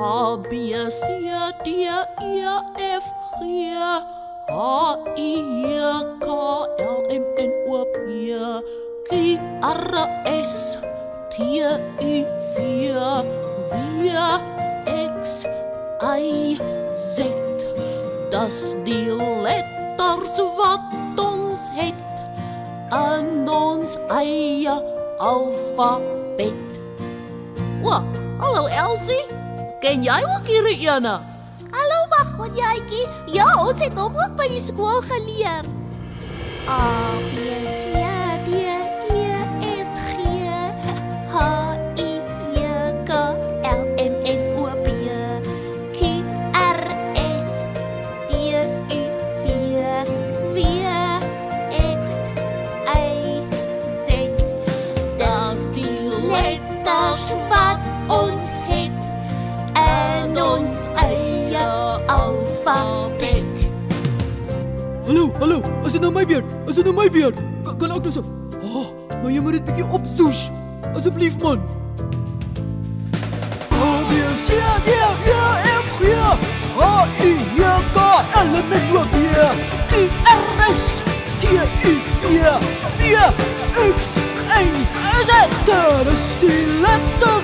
A, B, C, D, E, F, G, H, I, K, L, M, N, O, P, Q, R, S, T, U, V, W, X, Y, Z. Dis die letters wat ons het in ons eie alfabet. O, hallo Elsie, ken jy ook hierdie ene? Hallo Magonjatjie, ja, ons het hom ook by die skool geleer. A, B, C, D, E, F, G, H, I, J, K, L, M, N, O, P, Q, R, S, T, U, V, W, X, Y, Z. Dis die letters wat ons het in ons eie alfabet. Hallo, is dit nou my beurt? Kan ek nou so? Maar jy moet dit bietjie opsoes. Asseblief man. A, B, C, D, E, F, G, H, I, J, K, L, M, N, O, P, Q, R, S, T, U, V, W, X, Y, Z. Dit is die letter